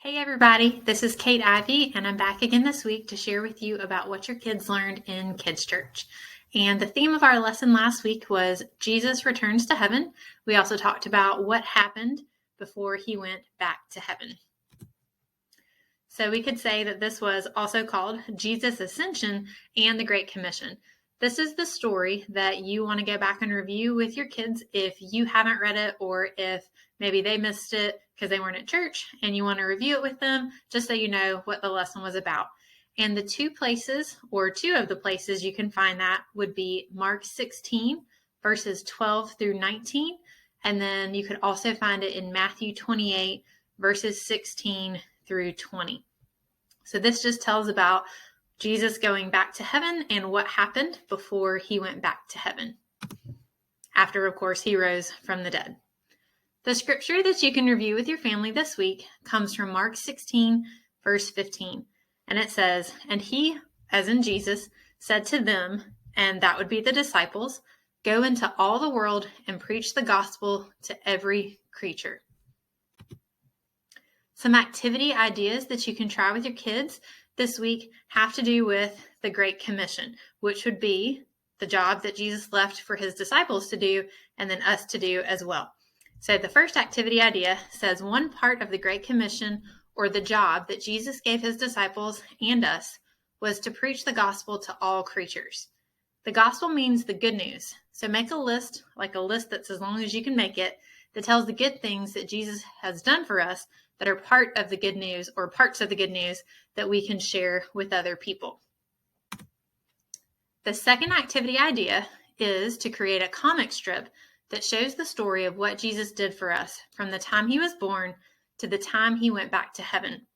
Hey everybody, this is Kate Ivy, and I'm back again this week to share with you about what your kids learned in Kids Church. And the theme of our lesson last week was Jesus returns to heaven. We also talked about what happened before he went back to heaven. So we could say that this was also called Jesus' Ascension and the Great Commission. This is the story that you want to go back and review with your kids if you haven't read it, or if maybe they missed it because they weren't at church and you want to review it with them, just so you know what the lesson was about. And the two of the places you can find that would be Mark 16, verses 12 through 19. And then you could also find it in Matthew 28, verses 16 through 20. So this just tells about Jesus going back to heaven and what happened before he went back to heaven. After, of course, he rose from the dead. The scripture that you can review with your family this week comes from Mark 16, verse 15. And it says, "And he," as in Jesus, "said to them," and that would be the disciples, "Go into all the world and preach the gospel to every creature." Some activity ideas that you can try with your kids this week have to do with the Great Commission, which would be the job that Jesus left for his disciples to do and then us to do as well. So the first activity idea says one part of the Great Commission, or the job that Jesus gave his disciples and us, was to preach the gospel to all creatures. The gospel means the good news. So make a list, like a list that's as long as you can make it, that tells the good things that Jesus has done for us that are part of the good news, or parts of the good news that we can share with other people. The second activity idea is to create a comic strip that shows the story of what Jesus did for us from the time he was born to the time he went back to heaven.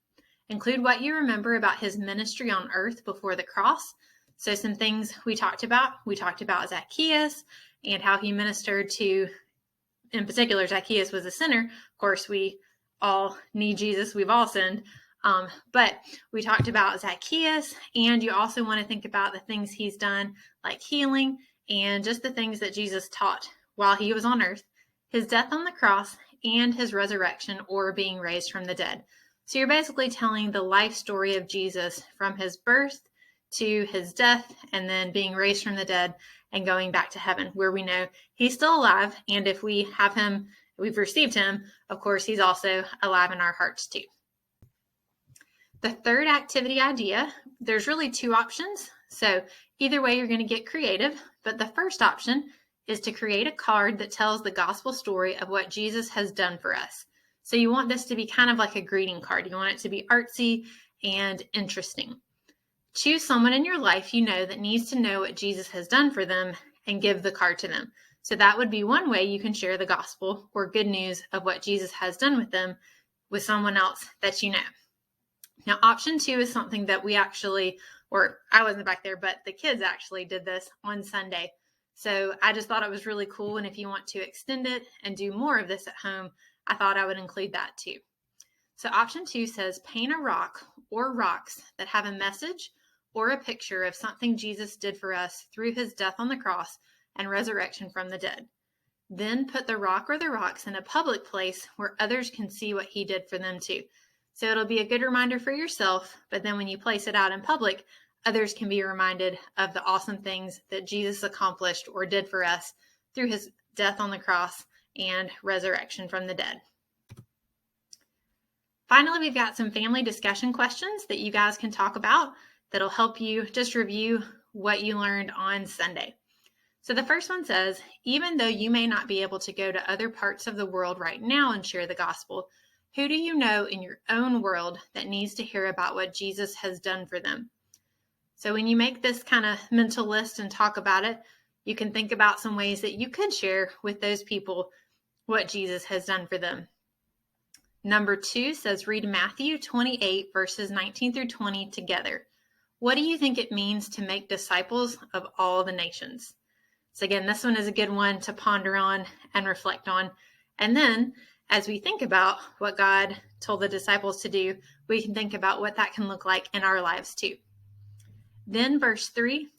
Include what you remember about his ministry on earth before the cross. So some things we talked about Zacchaeus and how he ministered to, in particular, Zacchaeus was a sinner. Of course, we all need Jesus. We've all sinned. But we talked about Zacchaeus, and you also want to think about the things he's done, like healing, and just the things that Jesus taught while he was on earth, his death on the cross, and his resurrection, or being raised from the dead. So you're basically telling the life story of Jesus from his birth to his death, and then being raised from the dead and going back to heaven, where we know he's still alive. And if we have him, we've received him, of course, he's also alive in our hearts too. The third activity idea, there's really two options. So either way, you're going to get creative. But the first option is to create a card that tells the gospel story of what Jesus has done for us. So you want this to be kind of like a greeting card. You want it to be artsy and interesting. Choose someone in your life you know that needs to know what Jesus has done for them and give the card to them. So that would be one way you can share the gospel or good news of what Jesus has done with them with someone else that you know. Now, option 2 is something that we actually, or I wasn't back there, but the kids actually did this on Sunday. So I just thought it was really cool. And if you want to extend it and do more of this at home, I thought I would include that too. So option 2 says paint a rock or rocks that have a message or a picture of something Jesus did for us through his death on the cross and resurrection from the dead. Then put the rock or the rocks in a public place where others can see what he did for them too. So it'll be a good reminder for yourself, but then when you place it out in public, others can be reminded of the awesome things that Jesus accomplished or did for us through his death on the cross and resurrection from the dead. Finally, we've got some family discussion questions that you guys can talk about that'll help you just review what you learned on Sunday. So the first one says, even though you may not be able to go to other parts of the world right now and share the gospel, who do you know in your own world that needs to hear about what Jesus has done for them? So when you make this kind of mental list and talk about it, you can think about some ways that you could share with those people what Jesus has done for them. Number 2 says, read Matthew 28, verses 19 through 20 together. What do you think it means to make disciples of all the nations? So again, this one is a good one to ponder on and reflect on. And then as we think about what God told the disciples to do, we can think about what that can look like in our lives too. Then number 3,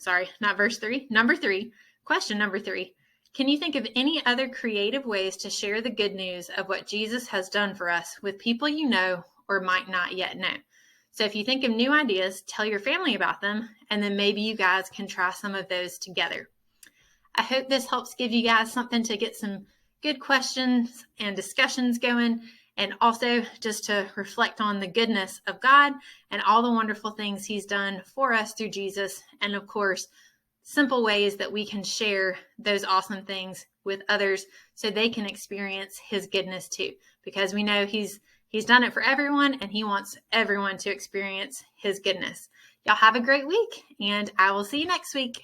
question number 3. Can you think of any other creative ways to share the good news of what Jesus has done for us with people you know or might not yet know. So if you think of new ideas, tell your family about them, and then maybe you guys can try some of those together. I hope this helps give you guys something to get some good questions and discussions going, and also just to reflect on the goodness of God and all the wonderful things he's done for us through Jesus, and of course, simple ways that we can share those awesome things with others so they can experience his goodness too, because we know he's done it for everyone, and he wants everyone to experience his goodness. Y'all have a great week, and I will see you next week.